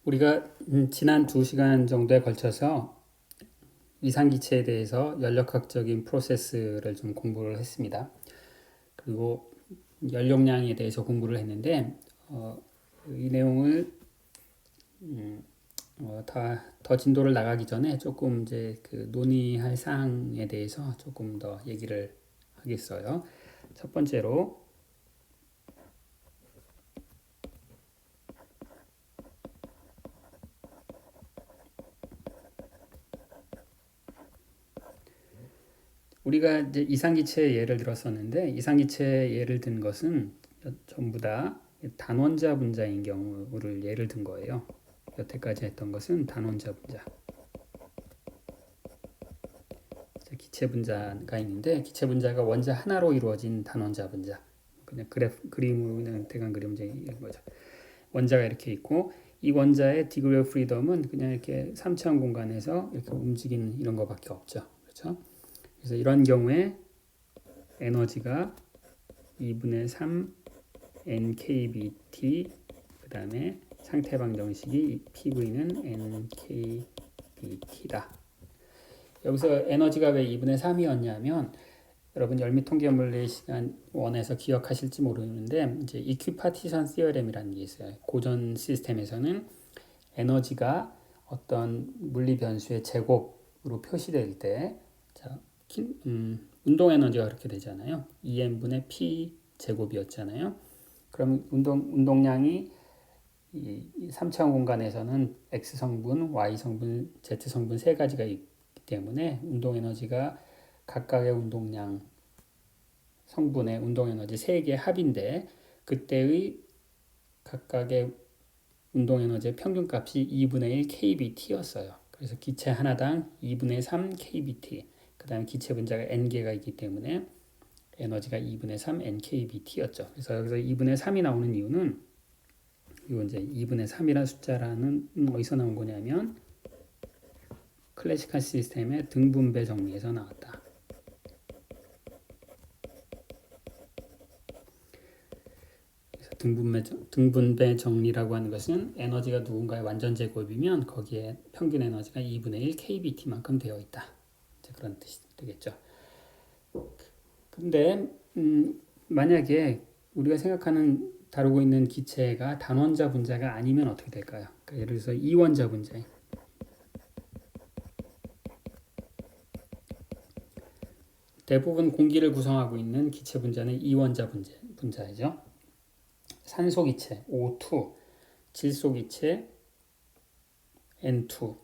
우리가 지난 2시간 정도에 걸쳐서 이상기체에 대해서 연력학적인 프로세스를 좀 공부를 했습니다. 그리고 연력량에 대해서 공부를 했는데 이 내용을 더 진도를 나가기 전에 조금 이제 그 논의할 사항에 대해서 조금 더 얘기를 하겠어요. 첫 번째로 우리가 이제 이상기체 예를 들었었는데 이상기체 예를 든 것은 전부 다 단원자 분자인 경우를 예를 든 거예요. 여태까지 했던 것은 단원자 분자. 기체 분자가 있는데 기체 분자가 원자 하나로 이루어진 단원자 분자. 그냥 그림으로 그냥 대강 그리면 이런 거죠. 원자가 이렇게 있고 이 원자의 디그리 오브 프리덤은 그냥 이렇게 3차원 공간에서 이렇게 움직이는 이런 거밖에 없죠. 그렇죠? 그래서 이런 경우에 에너지가 2분의 3 nkbt 그 다음에 상태방 정식이 PV는 nkbt다. 여기서 에너지가 왜 2분의 3이었냐면 여러분 열미 통계 물리 시간 1에서 기억하실지 모르는데 이제 이퀴파티션 시어렘이라는 게 있어요. 고전 시스템에서는 에너지가 어떤 물리 변수의 제곱으로 표시될 때 자, 운동 에너지가 그렇게 되잖아요. 2n분의 p 제곱이었잖아요. 그럼 운동량이 이 3차원 공간에서는 x 성분, y 성분, z 성분 세 가지가 있기 때문에 운동 에너지가 각각의 운동량 성분의 운동 에너지 세 개의 합인데 그때의 각각의 운동 에너지의 평균값이 2분의 1 kbt였어요. 그래서 기체 하나당 2분의 3 kbt. 그다음에 기체 분자가 n개가 있기 때문에 에너지가 2분의 3 nkbt였죠. 그래서 여기서 2분의 3이 나오는 이유는 이거 이제 2분의 3이라는 숫자라는 어디서 나온 거냐면 클래시컬 시스템의 등분배 정리에서 나왔다. 등분배 정리라고 하는 것은 에너지가 누군가의 완전 제곱이면 거기에 평균 에너지가 2분의 1 kbt만큼 되어 있다. 이제 그런 뜻이 되겠죠. 근데 만약에 우리가 생각하는 다루고 있는 기체가 단원자 분자가 아니면 어떻게 될까요? 그러니까 예를 들어서 이원자 분자. 대부분 공기를 구성하고 있는 기체 분자는 이원자 분자이죠. 산소 기체 O2, 질소 기체 N2.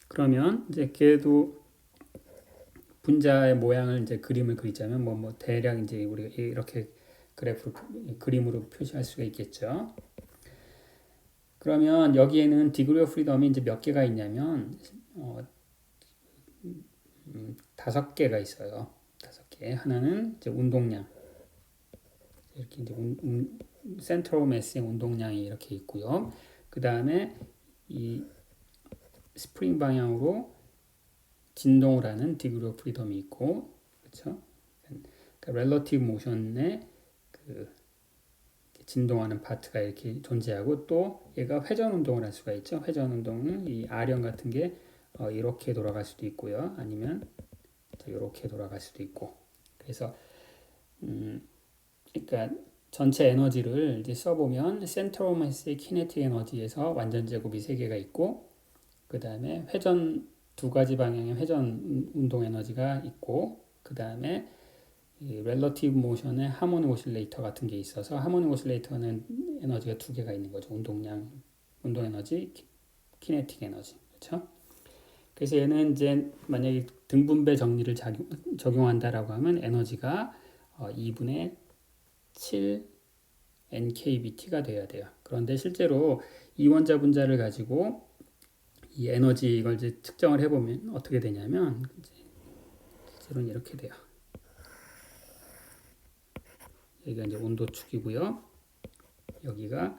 그러면 이제 걔도 분자의 모양을 이제 그림을 그리자면 뭐 대략 이제 우리가 이렇게 그림으로 표시할 수가 있겠죠. 그러면 여기에는 디그리 오브 프리덤이 이제 몇 개가 있냐면 5개가 있어요. 5개. 하나는 이제 운동량. 이렇게 이제 센트럴 매스의 운동량이 이렇게 있고요. 그 다음에 이 스프링 방향으로 진동을 하는 디그리 오브 프리덤이 있고, 그렇죠? 그러니까 렐러티브 모션의 그 진동하는 파트가 이렇게 존재하고 또 얘가 회전 운동을 할 수가 있죠. 회전 운동은 이 아령 같은 게 이렇게 돌아갈 수도 있고요. 아니면 이렇게 돌아갈 수도 있고. 그래서 그러니까 전체 에너지를 이제 써보면 센트럴 매스의 키네틱 에너지에서 완전 제곱이 3개가 있고 그 다음에 회전 2가지 방향의 회전 운동 에너지가 있고 그 다음에 렐러티브 모션의 하모닉 오실레이터 같은 게 있어서 하모닉 오실레이터는 에너지가 2개가 있는 거죠. 운동량, 운동 에너지, 키네틱 에너지. 그렇죠? 그래서 얘는 이제 만약에 등분배 정리를 적용한다라고 하면 에너지가 2분의 7 nkbt가 돼야 돼요. 그런데 실제로 이원자 분자를 가지고 이 에너지 이걸 이제 측정을 해보면 어떻게 되냐면 실제로는 이렇게 돼요. 여기가 이제 온도축이고요. 여기가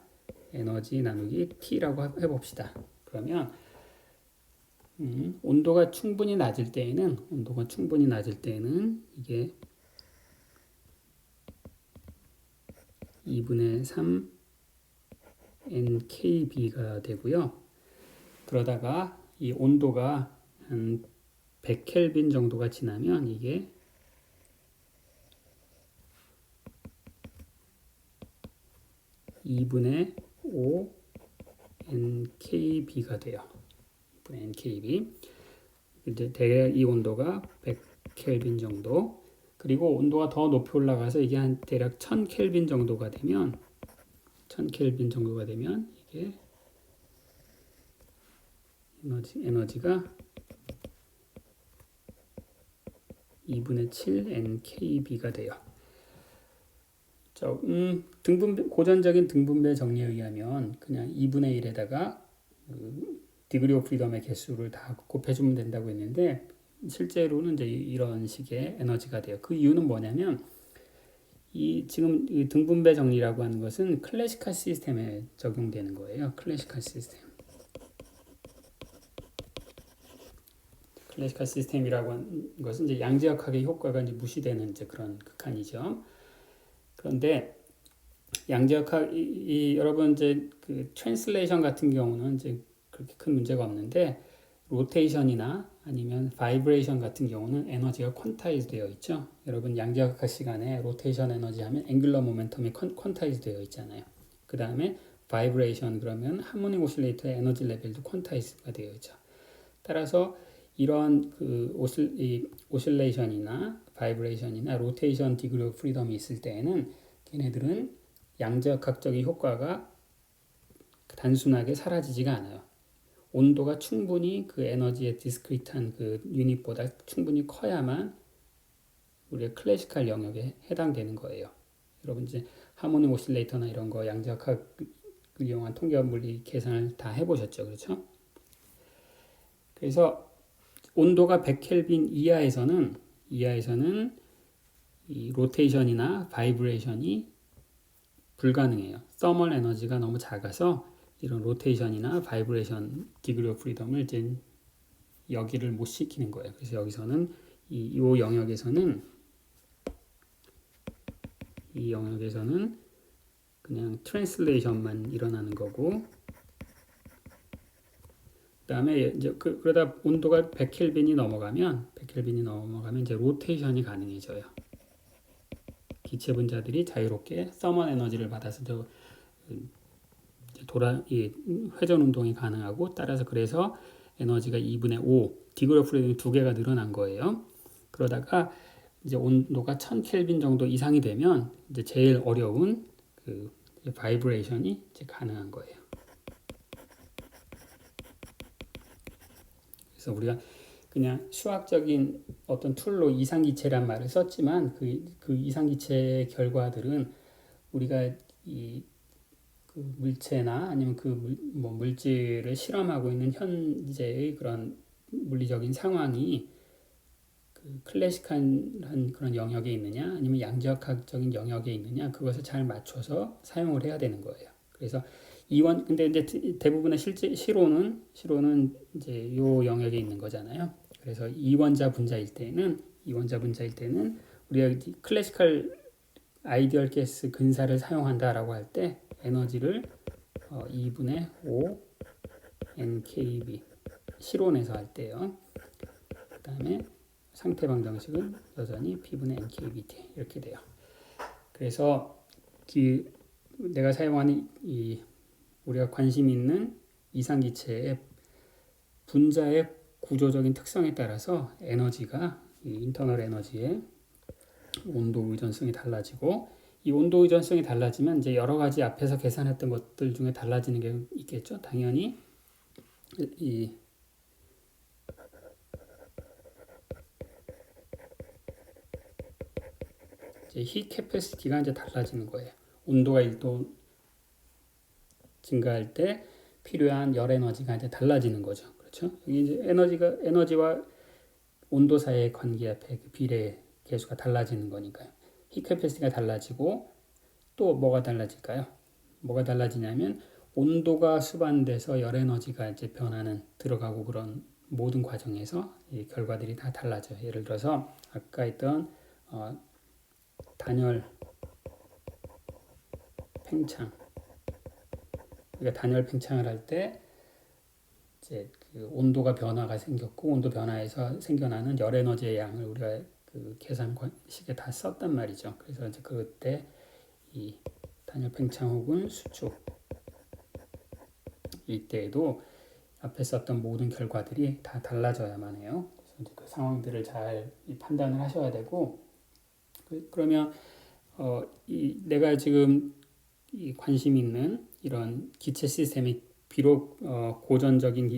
에너지 나누기 T라고 해봅시다. 그러면 온도가 충분히 낮을 때에는 이게 2분의 3 nkb가 되고요. 그러다가 이 온도가 한 100켈빈 정도가 지나면 이게 2분의 5 nkb가 돼요. 2분의 nkb. 이제 대략 이 온도가 100켈빈 정도. 그리고 온도가 더 높이 올라가서 이게 한 대략 1000켈빈 정도가 되면 이게 에너지가 2분의 7 nkb가 돼요. 자, 고전적인 등분배 정리에 의하면 그냥 2분의 1에다가 디그리 오브 프리덤의 개수를 다 곱해주면 된다고 했는데 실제로는 이제 이런 식의 에너지가 돼요. 그 이유는 뭐냐면 지금 이 등분배 정리라고 하는 것은 클래시컬 시스템에 적용되는 거예요. 클래시컬 시스템이라고 하는 것은 이제 양지역학의 효과가 이제 무시되는 이제 그런 극한이죠. 그런데 양지역학 여러분 이제 그 트랜슬레이션 같은 경우는 이제 그렇게 큰 문제가 없는데 로테이션이나 아니면 바이브레이션 같은 경우는 에너지가 퀀타이즈 되어 있죠. 여러분 양지역학 시간에 로테이션 에너지 하면 앵귤러 모멘텀이 퀀타이즈 되어 있잖아요. 그 다음에 바이브레이션 그러면 하모닉 오실레이터의 에너지 레벨도 퀀타이즈가 되어 있죠. 따라서 이런 그 오실레이션이나 바이브레이션이나 로테이션 디그리 오브 프리덤이 있을 때에는 걔네들은 양지역학적인 효과가 단순하게 사라지지가 않아요. 온도가 충분히 그 에너지의 디스크리트한 그 유닛보다 충분히 커야만 우리가 클래시컬 영역에 해당되는 거예요. 여러분 이제 하모닉 오실레이터나 이런 거 양지역학을 이용한 통계 물리 계산을 다 해보셨죠, 그렇죠? 그래서 온도가 100켈빈 이하에서는 이 로테이션이나 바이브레이션이 불가능해요. 서멀 에너지가 너무 작아서 이런 로테이션이나 바이브레이션 디그리 오브 프리덤을 이제 여기를 못 시키는 거예요. 그래서 여기서는 이 영역에서는 그냥 트랜슬레이션만 일어나는 거고, 그다음에 이제 그러다 온도가 100켈빈이 넘어가면 이제 로테이션이 가능해져요. 기체 분자들이 자유롭게 서멀 에너지를 받아서 회전 운동이 가능하고, 따라서 그래서 에너지가 2분의 5 디그리 오브 프리덤이 2개가 늘어난 거예요. 그러다가 이제 온도가 1000켈빈 정도 이상이 되면 이제 제일 어려운 그 바이브레이션이 이제 가능한 거예요. 그래서 우리가 그냥 수학적인 어떤 툴로 이상기체란 말을 썼지만 그 이상기체의 결과들은 우리가 그 물체나 아니면 물질을 실험하고 있는 현재의 그런 물리적인 상황이 그 클래시컬한 그런 영역에 있느냐 아니면 양지역학적인 영역에 있느냐 그것을 잘 맞춰서 사용을 해야 되는 거예요. 그래서 근데 이제 대부분의 실제 시로는 이제 요 영역에 있는 거잖아요. 그래서 이원자 분자일 때는 우리가 클래시컬 아이디얼 가스 근사를 사용한다라고 할 때 에너지를 2분의 5 nkb 실온에서 할 때요. 그 다음에 상태 방정식은 여전히 p분의 nkbt 이렇게 돼요. 그래서 내가 사용하는 우리가 관심 있는 이상기체의 분자의 구조적인 특성에 따라서 에너지가 인터널 에너지의 온도 의존성이 달라지고, 이 온도 의존성이 달라지면 이제 여러 가지 앞에서 계산했던 것들 중에 달라지는 게 있겠죠. 당연히 이제 히 캐패시티가 이제 달라지는 거예요. 온도가 1도 증가할 때 필요한 열 에너지가 이제 달라지는 거죠. 그렇죠? 이제 에너지와 온도 사이의 관계 앞에 그 비례 계수가 달라지는 거니까요. 히 캐패시티가 달라지고 또 뭐가 달라질까요? 뭐가 달라지냐면 온도가 수반돼서 열 에너지가 이제 들어가고 그런 모든 과정에서 이 결과들이 다 달라져요. 예를 들어서 아까 했던 단열 팽창 우리가 단열 팽창을 할 때 이제 그 온도가 변화가 생겼고 온도 변화에서 생겨나는 열 에너지의 양을 우리가 그 계산식에 다 썼단 말이죠. 그래서 이제 그때 이 단열 팽창 혹은 수축 이때에도 앞에 썼던 모든 결과들이 다 달라져야만 해요. 그래서 이제 그 상황들을 잘 판단을 하셔야 되고 그러면 내가 지금 이 관심 있는 이런 기체 시스템이 비록 고전적인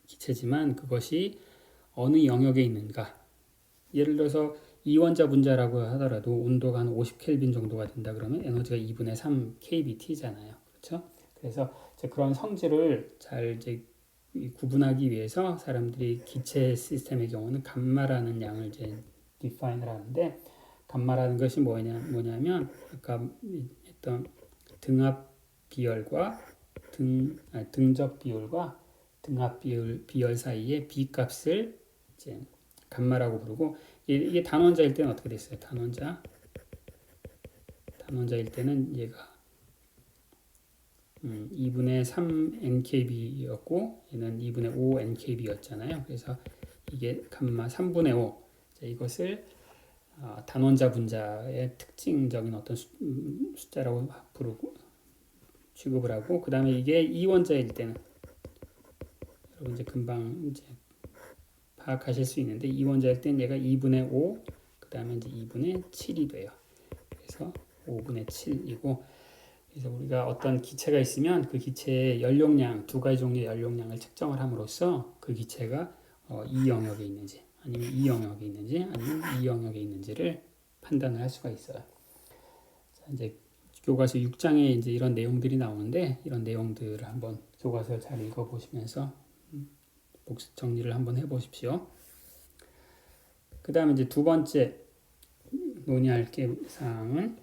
기체지만 그것이 어느 영역에 있는가. 예를 들어서 이원자 분자라고 하더라도 온도가 한 50켈빈 정도가 된다 그러면 에너지가 2분의 3 kBT잖아요. 그렇죠? 그래서 이제 그런 성질을 잘 이제 구분하기 위해서 사람들이 기체 시스템의 경우는 감마라는 양을 이제 디파인을 하는데 감마라는 것이 뭐냐면 아까 했던 등압 비열과 등적 비율과 등압 비열 사이의 B 값을 이제 감마라고 부르고 이게 단원자일 때는 어떻게 됐어요? 단원자일 때는 얘가 2분의 3 nkb였고 얘는 2분의 5 nkb였잖아요. 그래서 이게 감마 3분의 5. 자, 이것을 단원자 분자의 특징적인 어떤 숫자라고 부르고 취급을 하고 그 다음에 이게 이원자일 때는 여러분 이제 금방 이제 파악하실 수 있는데 이원자일 때는 얘가 2분의 5 그 다음에 이제 2분의 7이 돼요. 그래서 5분의 7이고 그래서 우리가 어떤 기체가 있으면 그 기체의 연용량 두 가지 종류의 연용량을 측정을 함으로써 그 기체가 이 영역에 있는지 아니면 이 영역에 있는지 아니면 이 영역에 있는지를 판단을 할 수가 있어요. 자, 이제 교과서 6장에 이제 이런 내용들이 나오는데 이런 내용들을 한번 교과서를 잘 읽어보시면서 복습 정리를 한번 해보십시오. 그 다음에 이제 두 번째 논의할 사항은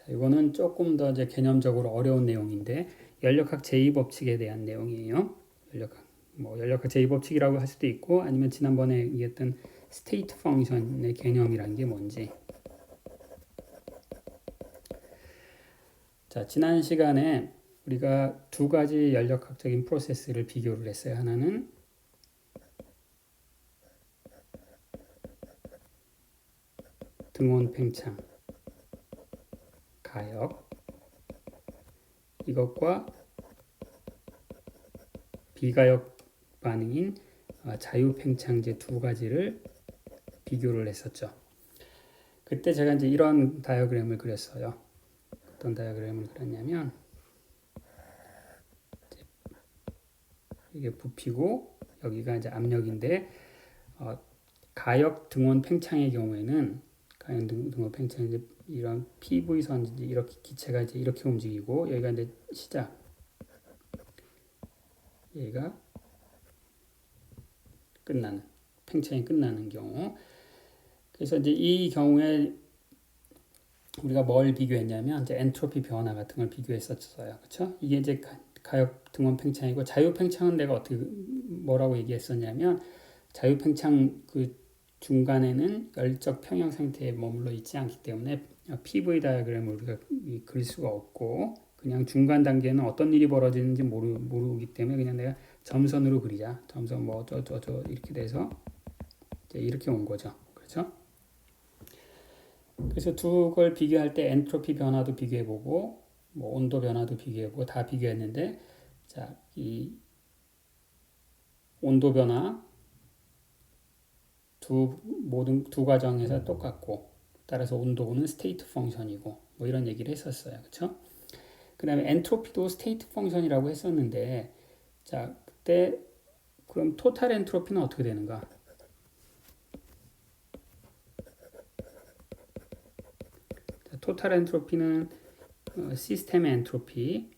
이거는 조금 더 이제 개념적으로 어려운 내용인데 연력학 제2법칙에 대한 내용이에요. 연력학 제2법칙이라고 할 수도 있고 아니면 지난번에 얘기했던 스테이트 펑션의 개념이란 게 뭔지. 자, 지난 시간에 우리가 두 가지 연력학적인 프로세스를 비교를 했어요. 하나는 등온 팽창 가역 이것과 비가역 반응인 자유팽창제 두 가지를 비교를 했었죠. 그때 제가 이제 이런 다이어그램을 그렸어요. 어떤 다이어그램을 그렸냐면 이게 부피고 여기가 이제 압력인데 가역 등온 팽창의 경우에는 가역 등온 팽창 이제 이런 PV선 이제 이렇게 기체가 이제 이렇게 움직이고 여기가 이제 시작 얘가 끝나는 팽창이 끝나는 경우 그래서 이제 이 경우에 우리가 뭘 비교했냐면 이제 엔트로피 변화 같은 걸 비교했었어요. 그렇죠? 이게 이제 가역 등원 팽창이고 자유 팽창은 내가 어떻게 뭐라고 얘기했었냐면 자유 팽창 그 중간에는 열적 평형 상태에 머물러 있지 않기 때문에 PV 다이어그램을 우리가 그릴 수가 없고 그냥 중간 단계는 어떤 일이 벌어지는지 모르기 때문에 그냥 내가 점선으로 그리자. 점선 뭐 어쩌 이렇게 돼서 이제 이렇게 온 거죠. 그렇죠? 그래서 두 걸 비교할 때 엔트로피 변화도 비교해보고 뭐 온도 변화도 비교해보고 다 비교했는데 자, 이 온도 변화 모든 두 과정에서 똑같고 따라서 온도는 스테이트 펑션이고 뭐 이런 얘기를 했었어요. 그렇죠? 그 다음에 엔트로피도 스테이트 펑션이라고 했었는데 자, 그때 그럼 토탈 엔트로피는 어떻게 되는가? 토탈 엔트로피는 시스템의 엔트로피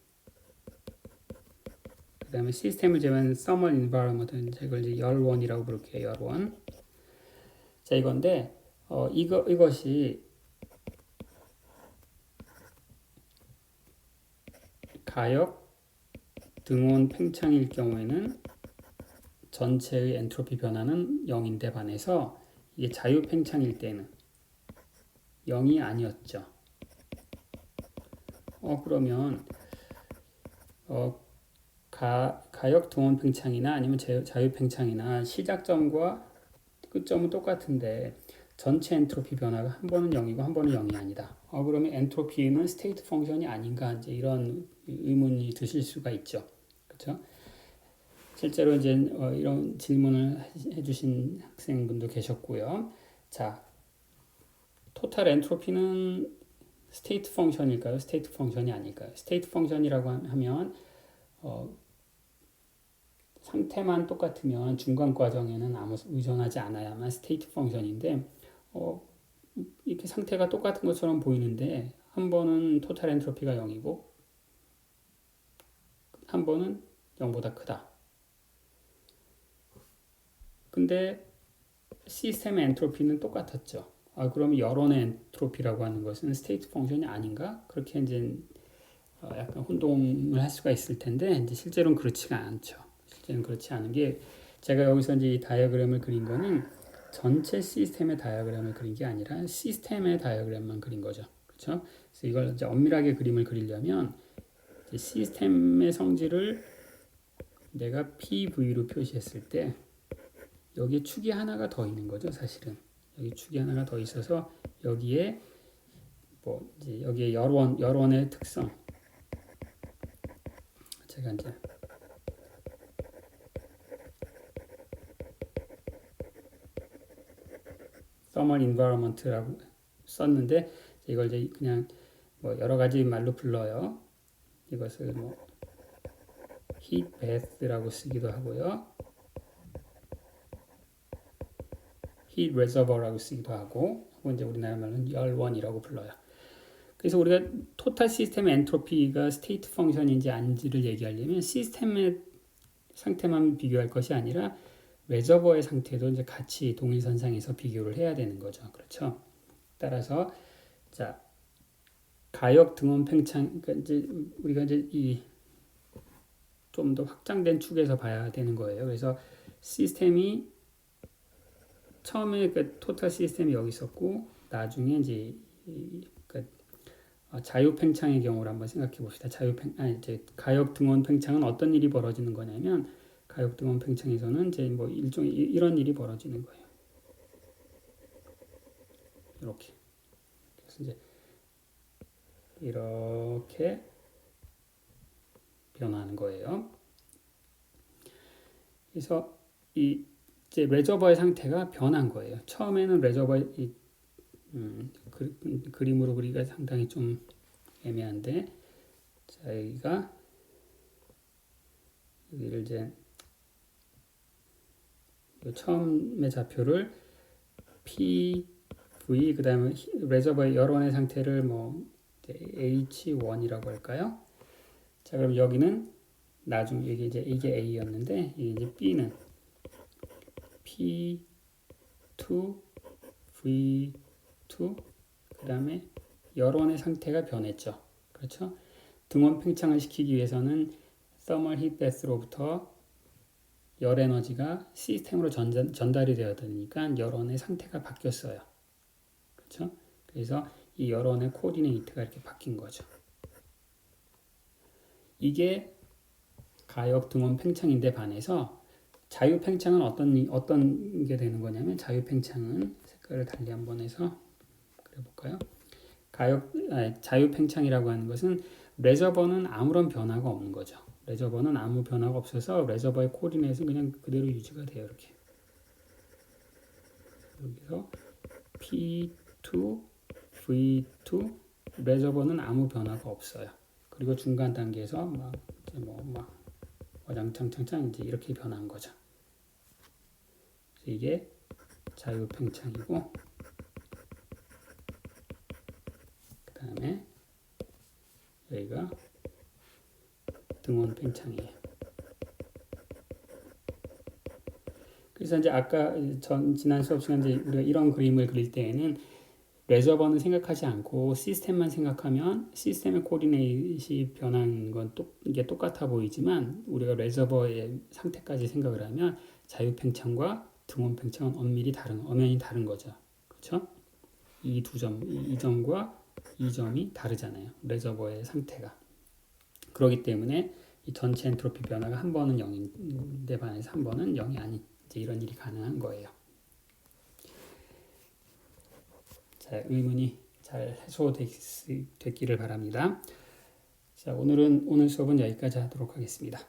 그 다음에 시스템을 제외한 서멀 인바이러먼트 이걸 이제 열원이라고 부를게요. 열원 자 이건데 이것이 가역 등온 팽창일 경우에는 전체의 엔트로피 변화는 0인데 반해서 이게 자유팽창일 때는 0이 아니었죠. 그러면 가역 등원 팽창이나 아니면 자유팽창이나 시작점과 끝점은 똑같은데 전체 엔트로피 변화가 한 번은 0이고 한 번은 0이 아니다. 그러면 엔트로피는 스테이트 펑션이 아닌가 이제 이런 의문이 드실 수가 있죠. 그렇죠? 실제로 이제 이런 질문을 해주신 학생분도 계셨고요. 자, 토탈 엔트로피는 스테이트 펑션일까요? 스테이트 펑션이 아닐까요? 스테이트 펑션이라고 하면 상태만 똑같으면 중간 과정에는 아무 의존하지 않아야만 스테이트 펑션인데 이렇게 상태가 똑같은 것처럼 보이는데 한 번은 토탈 엔트로피가 0이고 한 번은 0보다 크다. 근데 시스템의 엔트로피는 똑같았죠. 그럼 여론의 엔트로피라고 하는 것은 스테이트 펑션이 아닌가? 그렇게 이제 약간 혼동을 할 수가 있을 텐데 이제 실제로는 그렇지가 않죠. 실제는 그렇지 않은 게 제가 여기서 이제 이 다이어그램을 그린 거는 전체 시스템의 다이어그램을 그린 게 아니라 시스템의 다이어그램만 그린 거죠. 그렇죠? 그래서 이걸 이제 엄밀하게 그림을 그리려면 시스템의 성질을 내가 PV로 표시했을 때 여기에 축이 하나가 더 있는 거죠, 사실은. 여기 축이 하나가 더 있어서 여기에 이제 여기에 열원의 특성. 제가 이제 thermal environment라고 썼는데 이걸 이제 그냥 여러 가지 말로 불러요. 이것을 heat bath라고 쓰기도 하고요. heat reservoir라고 쓰기도 하고 이제 우리나라 말로는 열원이라고 불러요. 그래서 우리가 토탈 시스템의 엔트로피가 스테이트 펑션인지 아닌지를 얘기하려면 시스템의 상태만 비교할 것이 아니라 레저버의 상태도 이제 같이 동일선상에서 비교를 해야 되는 거죠. 그렇죠? 따라서 자 가역 등원 팽창 그러니까 이제 우리가 이제 이 좀 더 확장된 축에서 봐야 되는 거예요. 그래서 시스템이 처음에 그 토탈 시스템이 여기 있었고 나중에 이제 자유 팽창의 경우를 한번 생각해 봅시다. 이제 가역 등원 팽창은 어떤 일이 벌어지는 거냐면 가역 등원 팽창에서는 이제 일종의 이런 일이 벌어지는 거예요. 이렇게. 그래서 이제 이렇게 변화하는 거예요. 그래서 이제 레저버의 상태가 변한 거예요. 처음에는 레저버의 그림으로 그리기가 상당히 좀 애매한데 자 여기가 여기를 이제 처음의 좌표를 PV 그 다음에 레저버의 열원의 상태를 H1이라고 할까요? 자 그럼 여기는 나중에 이게 A였는데 이제 B는 P2 V2 그 다음에 열원의 상태가 변했죠. 그렇죠? 등원 팽창을 시키기 위해서는 thermal heat bath로부터 열 에너지가 시스템으로 전달이 되어야 되니까 열원의 상태가 바뀌었어요. 그렇죠? 그래서 이 열원의 코디네이트가 이렇게 바뀐 거죠. 이게 가역 등원 팽창인데 반해서 자유 팽창은 어떤 게 되는 거냐면 자유 팽창은 색깔을 달리 한번 해서 그려볼까요? 자유 팽창이라고 하는 것은 레저버는 아무런 변화가 없는 거죠. 레저버는 아무 변화가 없어서 레저버의 코디네이트는 그냥 그대로 유지가 돼요. 이렇게 여기서 P2, V2 레저버는 아무 변화가 없어요. 그리고 중간 단계에서 와장창창창 이제 이렇게 변한 거죠. 이게 자유 팽창이고 그 다음에 여기가 등원 팽창이에요. 그래서 이제 아까 지난 수업 시간 이제 우리가 이런 그림을 그릴 때에는 레저버는 생각하지 않고 시스템만 생각하면 시스템의 코디네이트이 변한 건 이게 똑같아 보이지만 우리가 레저버의 상태까지 생각을 하면 자유 팽창과 등원 팽창은 엄연히 다른 거죠. 그렇죠? 이 두 점, 이 점과 이 점이 다르잖아요. 레저버의 상태가. 그렇기 때문에 이 전체 엔트로피 변화가 한 번은 0인데 반해서 한 번은 0이 아닌 이제 이런 일이 가능한 거예요. 자, 의문이 잘 해소됐기를 바랍니다. 자, 오늘 수업은 여기까지 하도록 하겠습니다.